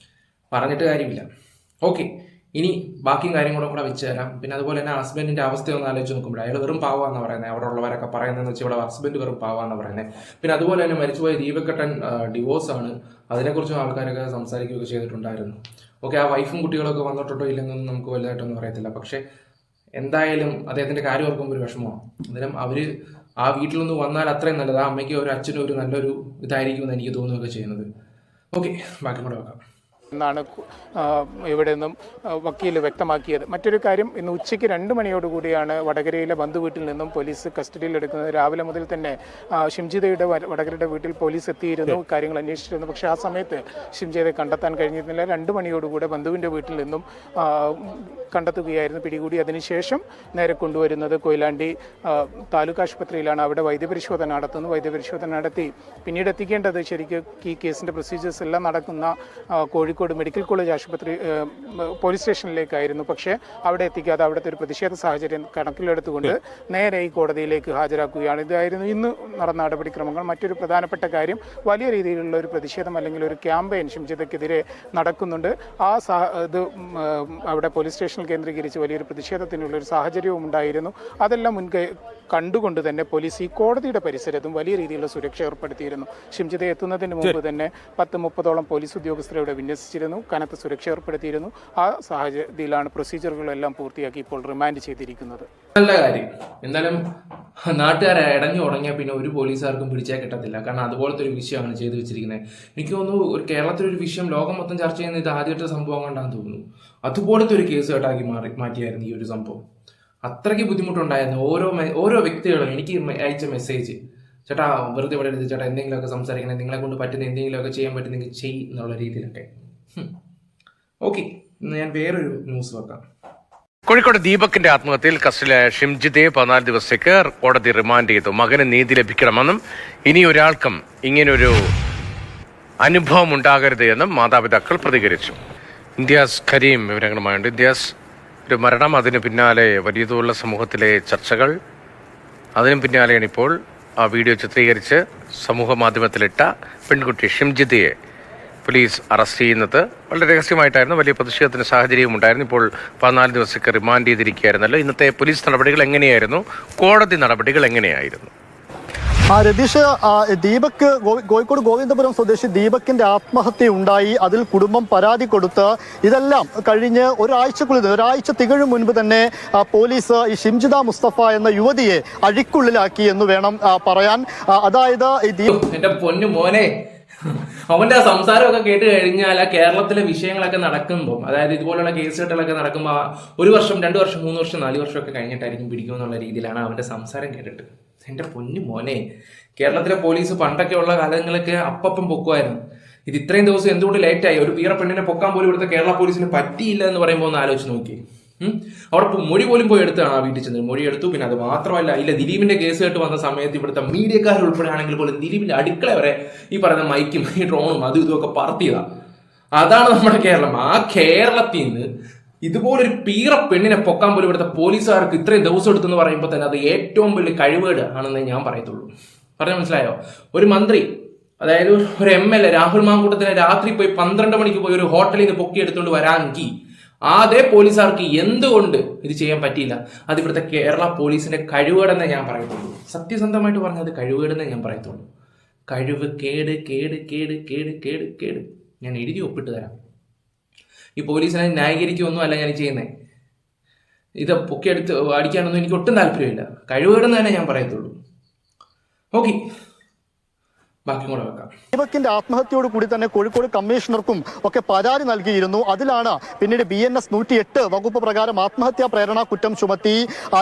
പറഞ്ഞിട്ട് കാര്യമില്ല. ഓക്കെ, ഇനി ബാക്കിയും കാര്യങ്ങളും കൂടെ വെച്ച് തരാം. പിന്നെ അതുപോലെ തന്നെ ഹസ്ബൻഡിൻ്റെ അവസ്ഥയൊന്ന് ആലോചിച്ച് നോക്കുമ്പോൾ അയാൾ വെറും പാവാന്ന് പറയുന്നത്, അവിടെ ഉള്ളവരൊക്കെ പറയുന്നതെന്ന് വെച്ചാൽ ഇവിടെ ഹസ്ബൻഡ് വെറും പാവാന്ന് പറയുന്നത്. പിന്നെ അതുപോലെ തന്നെ മരിച്ചുപോയ ദീപക്കട്ടൻ ഡിവോഴ്സാണ്, അതിനെക്കുറിച്ചും ആൾക്കാരൊക്കെ സംസാരിക്കുകയൊക്കെ ചെയ്തിട്ടുണ്ടായിരുന്നു. ഓക്കെ, ആ വൈഫും കുട്ടികളൊക്കെ വന്നിട്ടുണ്ടോ ഇല്ലെന്നൊന്നും നമുക്ക് വലുതായിട്ടൊന്നും അറിയത്തില്ല. പക്ഷേ എന്തായാലും അദ്ദേഹത്തിൻ്റെ കാര്യം ഓർക്കുമ്പോൾ ഒരു വിഷമമാണ്. അന്നേരം അവർ ആ വീട്ടിൽ നിന്ന് വന്നാൽ അത്രയും നല്ലത്. ആ അമ്മയ്ക്ക് ഒരു അച്ഛനും ഒരു നല്ലൊരു ഇതായിരിക്കുമെന്ന് എനിക്ക് തോന്നുകയൊക്കെ ചെയ്യുന്നത്. ഓക്കെ, ബാക്കി കൂടെ വെക്കാം. എന്നാണ് ഇവിടെ നിന്നും വക്കീൽ വ്യക്തമാക്കിയത്. മറ്റൊരു കാര്യം, ഇന്ന് ഉച്ചയ്ക്ക് 2 മണിയോടുകൂടിയാണ് വടകരയിലെ ബന്ധുവീട്ടിൽ നിന്നും പോലീസ് കസ്റ്റഡിയിലെടുക്കുന്നത്. രാവിലെ മുതൽ തന്നെ ഷിംജിതയുടെ വടകരയുടെ വീട്ടിൽ പോലീസ് എത്തിയിരുന്നു, കാര്യങ്ങൾ അന്വേഷിച്ചിരുന്നു. പക്ഷേ ആ സമയത്ത് ഷിംജിതയെ കണ്ടെത്താൻ കഴിഞ്ഞിരുന്നില്ല. 2 മണിയോടുകൂടെ ബന്ധുവിൻ്റെ വീട്ടിൽ നിന്നും കണ്ടെത്തുകയായിരുന്നു, പിടികൂടി. അതിനുശേഷം നേരെ കൊണ്ടുവരുന്നത് കൊയിലാണ്ടി താലൂക്ക് ആശുപത്രിയിലാണ്. അവിടെ വൈദ്യപരിശോധന നടത്തുന്നു. വൈദ്യപരിശോധന നടത്തി പിന്നീട് എത്തിക്കേണ്ടത് ശരിക്കും ഈ കേസിൻ്റെ പ്രൊസീജിയേഴ്സ് എല്ലാം നടക്കുന്ന കോഴിക്കോട് മെഡിക്കൽ കോളേജ് ആശുപത്രി പോലീസ് സ്റ്റേഷനിലേക്കായിരുന്നു. പക്ഷേ അവിടെ എത്തിക്കാതെ അവിടുത്തെ ഒരു പ്രതിഷേധ സാഹചര്യം കണക്കിലെടുത്തുകൊണ്ട് നേരെ ഈ കോടതിയിലേക്ക് ഹാജരാക്കുകയാണ്. ഇതായിരുന്നു ഇന്ന് നടന്ന നടപടിക്രമങ്ങൾ. മറ്റൊരു പ്രധാനപ്പെട്ട കാര്യം, വലിയ രീതിയിലുള്ള ഒരു പ്രതിഷേധം അല്ലെങ്കിൽ ഒരു ക്യാമ്പയിൻ ഷിംജിതയ്ക്കെതിരെ നടക്കുന്നുണ്ട്. ഇത് അവിടെ പോലീസ് സ്റ്റേഷനിൽ കേന്ദ്രീകരിച്ച് വലിയൊരു പ്രതിഷേധത്തിനുള്ള ഒരു സാഹചര്യവും ഉണ്ടായിരുന്നു. അതെല്ലാം മുൻകൈ കണ്ടുകൊണ്ട് തന്നെ പോലീസ് ഈ കോടതിയുടെ പരിസരത്തും വലിയ രീതിയിലുള്ള സുരക്ഷ ഏർപ്പെടുത്തിയിരുന്നു. ഷിംജിത എത്തുന്നതിന് മുമ്പ് തന്നെ 10-30ഓളം പോലീസ് ഉദ്യോഗസ്ഥരെ ഇവിടെ വിന്യസിച്ചിരുന്നു, കനത്ത സുരക്ഷ ഏർപ്പെടുത്തിയിരുന്നു. ആ സാഹചര്യത്തിലാണ് പ്രൊസീജിയറുകളെല്ലാം പൂർത്തിയാക്കി ഇപ്പോൾ റിമാൻഡ് ചെയ്തിരിക്കുന്നത്. നല്ല കാര്യം. എന്തായാലും നാട്ടുകാരെ ഇടഞ്ഞു തുടങ്ങിയാൽ പിന്നെ ഒരു പോലീസുകാർക്കും പിടിച്ചാൽ കിട്ടത്തില്ല. കാരണം അതുപോലത്തെ ഒരു വിഷയമാണ് ചെയ്തു വെച്ചിരിക്കുന്നത്. എനിക്ക് തോന്നുന്നു ഒരു കേരളത്തിലൊരു വിഷയം ലോകം മൊത്തം ചർച്ച ചെയ്യുന്ന ഇത് ആദ്യത്തെ സംഭവം കണ്ടാന്ന് തോന്നുന്നു. അതുപോലത്തെ ഒരു കേസ് കേട്ടാക്കി മാറ്റിയായിരുന്നു ഈ ഒരു സംഭവം. അത്രയ്ക്ക് ബുദ്ധിമുട്ടുണ്ടായിരുന്നു. ഓരോ വ്യക്തികളും എനിക്ക് അയച്ച മെസ്സേജ്, ചേട്ടാ വെറുതെ ഇവിടെ എടുത്ത് ചേട്ടാ എന്തെങ്കിലുമൊക്കെ സംസാരിക്കണേ, നിങ്ങളെ കൊണ്ട് പറ്റുന്ന എന്തെങ്കിലുമൊക്കെ ചെയ്യാൻ പറ്റുന്നെങ്കിൽ ചെയ്യ് എന്നുള്ള രീതിയിലൊക്കെ. ഓക്കെ, ഇന്ന് ഞാൻ വേറൊരു ന്യൂസ് വെക്കാം. കോഴിക്കോട് ദീപകിന്റെ ആത്മഹത്യയിൽ കസ്റ്റഡിയിലായ ഷിംജിതയെ 14 ദിവസത്തേക്ക് കോടതി റിമാൻഡ് ചെയ്തു. മകന് നീതി ലഭിക്കണമെന്നും ഇനി ഒരാൾക്കും ഇങ്ങനൊരു അനുഭവം ഉണ്ടാകരുത് എന്നും മാതാപിതാക്കൾ പ്രതികരിച്ചു. ഇന്ത്യാസ് കരീം വിവരങ്ങളുമായുണ്ട്. ഇന്ത്യാസ്, ഒരു മരണം, അതിന് പിന്നാലെ വലിയ തോതിലുള്ള സമൂഹത്തിലെ ചർച്ചകൾ, അതിനും പിന്നാലെയാണ് ഇപ്പോൾ ആ വീഡിയോ ചിത്രീകരിച്ച് സമൂഹ മാധ്യമത്തിലിട്ട പെൺകുട്ടി ഷിംജിതയെ പോലീസ് അറസ്റ്റ് ചെയ്യുന്നത്. വളരെ രഹസ്യമായിട്ടായിരുന്നു, വലിയ പ്രതിഷേധത്തിന് സാഹചര്യവും ഉണ്ടായിരുന്നു. ഇപ്പോൾ 14 ദിവസത്തേക്ക് റിമാൻഡ് ചെയ്തിരിക്കുകയായിരുന്നല്ലോ. ഇന്നത്തെ പോലീസ് നടപടികൾ എങ്ങനെയായിരുന്നു? കോടതി നടപടികൾ എങ്ങനെയായിരുന്നു? രതീഷ്, ദീപക് കോഴിക്കോട് ഗോവിന്ദപുരം സ്വദേശി ദീപകിന്റെ ആത്മഹത്യ ഉണ്ടായി. അതിൽ കുടുംബം പരാതി കൊടുത്ത് ഇതെല്ലാം കഴിഞ്ഞ് ഒരാഴ്ച തികഴും മുൻപ് തന്നെ പോലീസ് ഈ ഷിംജിത മുസ്തഫ എന്ന യുവതിയെ അഴിക്കുള്ളിലാക്കി എന്ന് വേണം പറയാൻ. അതായത് എന്റെ പൊന്നു മോനെ, അവന്റെ ആ സംസാരമൊക്കെ കേട്ട് കഴിഞ്ഞാൽ ആ കേരളത്തിലെ വിഷയങ്ങളൊക്കെ നടക്കുമ്പോൾ, അതായത് ഇതുപോലുള്ള കേസ് കെട്ടുകളൊക്കെ നടക്കുമ്പോൾ 1 വർഷം 2 വർഷം 3 വർഷം 4 വർഷം ഒക്കെ കഴിഞ്ഞിട്ടായിരിക്കും പിടിക്കുമെന്നുള്ള രീതിയിലാണ് അവന്റെ സംസാരം കേട്ടിട്ട്. എന്റെ പൊന്നു മോനെ, കേരളത്തിലെ പോലീസ് പണ്ടൊക്കെ ഉള്ള കാലങ്ങളൊക്കെ അപ്പം പൊക്കുമായിരുന്നു. ഇത് ഇത്രയും ദിവസം എന്തുകൊണ്ട് ലേറ്റായി? ഒരു പീറ പെണ്ണിനെ പൊക്കാൻ പോലും ഇവിടുത്തെ കേരള പോലീസിന് പറ്റിയില്ല എന്ന് പറയുമ്പോൾ ഒന്ന് ആലോചിച്ച് നോക്കി. അവിടെ മൊഴി പോലും പോയി എടുത്താണ് ആ വീട്ടിൽ ചെന്നത്. മൊഴി എടുത്തു. പിന്നെ അത് മാത്രമല്ല, ഇല്ല ദിലീപിന്റെ കേസ് കേട്ട് വന്ന സമയത്ത് ഇവിടുത്തെ മീഡിയക്കാർ ഉൾപ്പെടെ ആണെങ്കിൽ പോലും ദിലീപിന്റെ അടുക്കള വരെ ഈ പറയുന്ന മൈക്കും ഈ ഡ്രോണും അതും ഇതുമൊക്കെ പറത്തിയതാണ്. അതാണ് നമ്മുടെ കേരളം. ആ കേരളത്തിൽ നിന്ന് ഇതുപോലൊരു പീറ പെണ്ണിനെ പൊക്കാൻ പോലും ഇവിടുത്തെ പോലീസുകാർക്ക് ഇത്രയും ദിവസം എടുത്തെന്ന് പറയുമ്പോൾ തന്നെ അത് ഏറ്റവും വലിയ കഴിവേട് ആണെന്ന് ഞാൻ പറയത്തുള്ളൂ. പറഞ്ഞാൽ മനസ്സിലായോ? ഒരു മന്ത്രി, അതായത് ഒരു MLA രാഹുൽ മാങ്കൂട്ടത്തിനെ രാത്രി പോയി 12 മണിക്ക് പോയി ഒരു ഹോട്ടലിൽ നിന്ന് പൊക്കിയെടുത്തുകൊണ്ട് വരാമെങ്കിൽ അതേ പോലീസുകാർക്ക് എന്തുകൊണ്ട് ഇത് ചെയ്യാൻ പറ്റിയില്ല? അത് ഇവിടുത്തെ കേരള പോലീസിന്റെ കഴിവേടെന്നേ ഞാൻ പറയത്തുള്ളൂ. സത്യസന്ധമായിട്ട് പറഞ്ഞത് കഴിവേടെന്നേ ഞാൻ പറയത്തുള്ളൂ. കഴിവ് കേട് കേട് കേട് കേട് കേട് കേട്. ഞാൻ എഴുതി ഒപ്പിട്ട് തരാം. ഈ പോലീസിനെ ന്യായീകരിക്കുകയൊന്നും അല്ല ഞാൻ ചെയ്യുന്നത്. ഇത് പൊക്കിയെടുത്ത് അടിക്കാനൊന്നും എനിക്ക് ഒട്ടും താല്പര്യമില്ല. കഴിവേടെന്ന് തന്നെ ഞാൻ പറയത്തുള്ളൂ. ഓക്കെ, ബാക്കി കൂടെ വെക്കാം. ദീപകിന്റെ ആത്മഹത്യയോട് കൂടി തന്നെ കോഴിക്കോട് കമ്മീഷണർക്കും ഒക്കെ പരാതി നൽകിയിരുന്നു. അതിലാണ് പിന്നീട് BNS 108 വകുപ്പ് പ്രകാരം ആത്മഹത്യാ പ്രേരണ കുറ്റം ചുമത്തി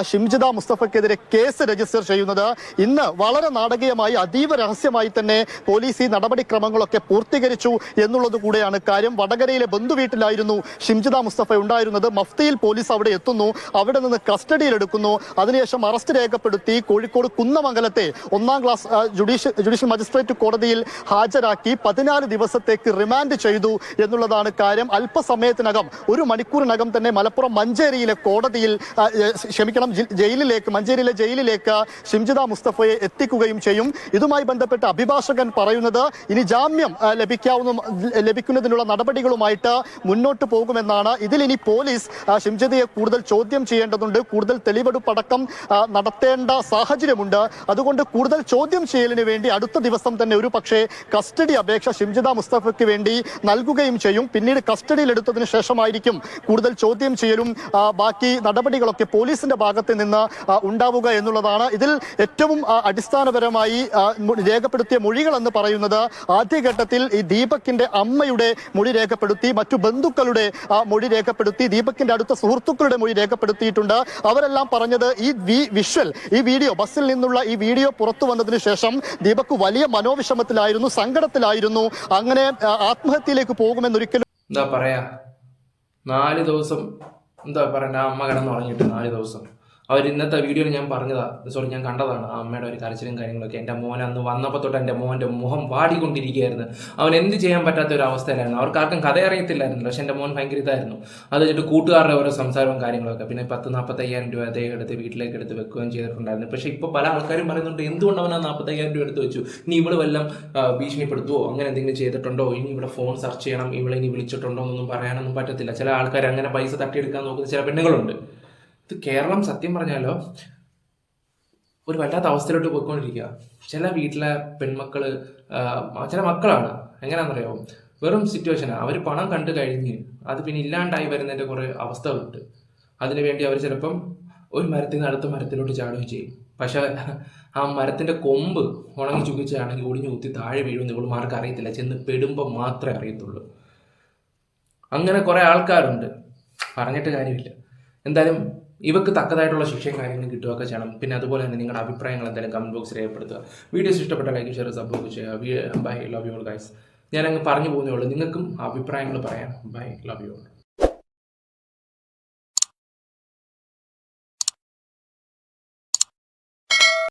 ഷിംജിത മുസ്തഫയ്ക്കെതിരെ കേസ് രജിസ്റ്റർ ചെയ്യുന്നത്. ഇന്ന് വളരെ നാടകീയമായി, അതീവ രഹസ്യമായി തന്നെ പോലീസ് ഈ നടപടിക്രമങ്ങളൊക്കെ പൂർത്തീകരിച്ചു എന്നുള്ളത് കൂടെയാണ് കാര്യം. വടകരയിലെ ബന്ധുവീട്ടിലായിരുന്നു ഷിംജിത മുസ്തഫ ഉണ്ടായിരുന്നത്. മഫ്തിയിൽ പോലീസ് അവിടെ എത്തുന്നു, അവിടെ നിന്ന് കസ്റ്റഡിയിലെടുക്കുന്നു. അതിനുശേഷം അറസ്റ്റ് രേഖപ്പെടുത്തി കോഴിക്കോട് കുന്നമംഗലത്തെ 1ാം ക്ലാസ് ജുഡീഷ്യൽ മജിസ്ട്രേറ്റ് കോടതിയിൽ ഹാജരാക്കി 14 ദിവസത്തേക്ക് റിമാൻഡ് ചെയ്തു എന്നുള്ളതാണ് കാര്യം. അല്പസമയത്തിനകം, 1 മണിക്കൂറിനകം തന്നെ മലപ്പുറം മഞ്ചേരിയിലെ കോടതിയിൽ മഞ്ചേരിയിലെ ജയിലിലേക്ക് ഷിംജിത മുസ്തഫയെ എത്തിക്കുകയും ചെയ്യും. ഇതുമായി ബന്ധപ്പെട്ട് അഭിഭാഷകൻ പറയുന്നത് ഇനി ജാമ്യം ലഭിക്കുന്നതിനുള്ള നടപടികളുമായിട്ട് മുന്നോട്ട് പോകുമെന്നാണ്. ഇതിൽ ഇനി പോലീസ് ഷിംജിതയെ കൂടുതൽ ചോദ്യം ചെയ്യേണ്ടതുണ്ട്, കൂടുതൽ തെളിവെടുപ്പടക്കം നടത്തേണ്ട സാഹചര്യമുണ്ട്. അതുകൊണ്ട് കൂടുതൽ ചോദ്യം ചെയ്യലിന് വേണ്ടി അടുത്ത ദിവസം തന്നെ ഒരു പക്ഷേ കസ്റ്റഡി അപേക്ഷ ഷിംജിത മുസ്തഫയ്ക്ക് വേണ്ടി നൽകുകയും ചെയ്യും. പിന്നീട് കസ്റ്റഡിയിലെടുത്തതിന് ശേഷമായിരിക്കും കൂടുതൽ ചോദ്യം ചെയ്യലും ബാക്കി നടപടികളൊക്കെ പോലീസിന്റെ ഭാഗത്ത് നിന്ന് ഉണ്ടാവുക എന്നുള്ളതാണ്. ഇതിൽ ഏറ്റവും അടിസ്ഥാനപരമായി രേഖപ്പെടുത്തിയ മൊഴികൾ എന്ന് പറയുന്നത് ആദ്യഘട്ടത്തിൽ ഈ ദീപകിന്റെ അമ്മയുടെ മൊഴി രേഖപ്പെടുത്തി, മറ്റു ബന്ധുക്കളുടെ മൊഴി രേഖപ്പെടുത്തി, ദീപകിന്റെ അടുത്ത സുഹൃത്തുക്കളുടെ മൊഴി രേഖപ്പെടുത്തിയിട്ടുണ്ട്. അവരെല്ലാം പറഞ്ഞത് ഈ ഈ വീഡിയോ, ബസ്സിൽ നിന്നുള്ള ഈ വീഡിയോ പുറത്തു വന്നതിന് ശേഷം ദീപക് വലിയ മനോവിഷമത്തിലായിരുന്നു, സങ്കടത്തിലായിരുന്നു. അങ്ങനെ ആത്മഹത്യയിലേക്ക് പോകുമെന്നൊരിക്കലും എന്താ പറയാ, 4 ദിവസം എന്താ പറയണ്ട, അമ്മ കിടന്നുറങ്ങിയിട്ട് 4 ദിവസം. ഇന്നത്തെ വീഡിയോയിൽ ഞാൻ ഞാൻ കണ്ടതാണ് ആ അമ്മയുടെ ഒരു കരച്ചിലും കാര്യങ്ങളൊക്കെ. എൻ്റെ മോൻ അന്ന് വന്നപ്പോൾ തൊട്ട് എൻ്റെ മോൻ്റെ മുഖം വാടിക്കൊണ്ടിരിക്കുകയായിരുന്നു. അവൻ എന്ത് ചെയ്യാൻ പറ്റാത്ത ഒരു അവസ്ഥയിലായിരുന്നു. അവർക്കാർക്കും കഥ അറിയത്തില്ലായിരുന്നല്ലോ, പക്ഷെ എൻ്റെ മോൻ ഭയങ്കര ഇതായിരുന്നു. അത് വെച്ചിട്ട് കൂട്ടുകാരുടെ ഓരോ സംസാരവും കാര്യങ്ങളൊക്കെ. പിന്നെ 10-45,000 രൂപ അദ്ദേഹം എടുത്ത് വീട്ടിലേക്ക് എടുത്ത് വെക്കുകയും ചെയ്തിട്ടുണ്ടായിരുന്നു. പക്ഷേ ഇപ്പോൾ പല ആൾക്കാരും പറയുന്നുണ്ട് എന്തുകൊണ്ട് അവൻ ആ 45,000 രൂപ എടുത്ത് വെച്ചു, ഇനി ഇവള് വല്ലതും ഭീഷണിപ്പെടുത്തുവോ, അങ്ങനെ എന്തെങ്കിലും ചെയ്തിട്ടുണ്ടോ, ഇനി ഇവിടെ ഫോൺ സെർച്ച് ചെയ്യണം, ഇവളെ ഇനി വിളിച്ചിട്ടുണ്ടോ എന്നൊന്നും പറയാനൊന്നും പറ്റത്തില്ല. ചില ആൾക്കാർ അങ്ങനെ പൈസ തട്ടിയെടുക്കാൻ നോക്കുന്ന ചില പെണ്ണുങ്ങളുണ്ട്. ഇത് കേരളം സത്യം പറഞ്ഞാലോ ഒരു വല്ലാത്ത അവസ്ഥയിലോട്ട് പോയിക്കൊണ്ടിരിക്കുക. ചില വീട്ടിലെ പെൺമക്കള്, ചില മക്കളാണ് എങ്ങനെയാണെന്നറിയാമോ, വെറും സിറ്റുവേഷനാണ്. അവർ പണം കണ്ടു കഴിഞ്ഞ് അത് പിന്നെ ഇല്ലാണ്ടായി വരുന്നതിൻ്റെ കുറേ അവസ്ഥകളുണ്ട്. അതിനുവേണ്ടി അവർ ചിലപ്പം ഒരു മരത്തിൽ നിന്ന് അടുത്ത മരത്തിലോട്ട് ചാടുകയും ചെയ്യും. പക്ഷെ ആ മരത്തിൻ്റെ കൊമ്പ് ഉണങ്ങി ചുകിച്ചാണെങ്കിൽ ഒടിഞ്ഞു കുത്തി താഴെ വീഴുമെന്ന് ഇവളുമാർക്ക് അറിയത്തില്ല, ചെന്ന് പെടുമ്പോൾ മാത്രമേ അറിയത്തുള്ളൂ. അങ്ങനെ കുറേ ആൾക്കാരുണ്ട്, പറഞ്ഞിട്ട് കാര്യമില്ല. എന്തായാലും ഇവർക്ക് തക്കതായിട്ടുള്ള ശിക്ഷയും കാര്യങ്ങളും കിട്ടുകയൊക്കെ ചെയ്യണം. പിന്നെ അതുപോലെ തന്നെ നിങ്ങളുടെ അഭിപ്രായങ്ങൾ എന്തായാലും കമൻറ്റ് ബോക്സിൽ രേഖപ്പെടുത്തുക. വീഡിയോസ് ഇഷ്ടപ്പെട്ട ലൈക്ക്, ഷെയർ, സപ്പോർട്ട് ചെയ്യുക. Bye, love you all guys. ഞാനങ്ങ് പറഞ്ഞു പോകുന്നേ ഉള്ളൂ, നിങ്ങൾക്കും അഭിപ്രായങ്ങൾ പറയാം. Bye, love you all.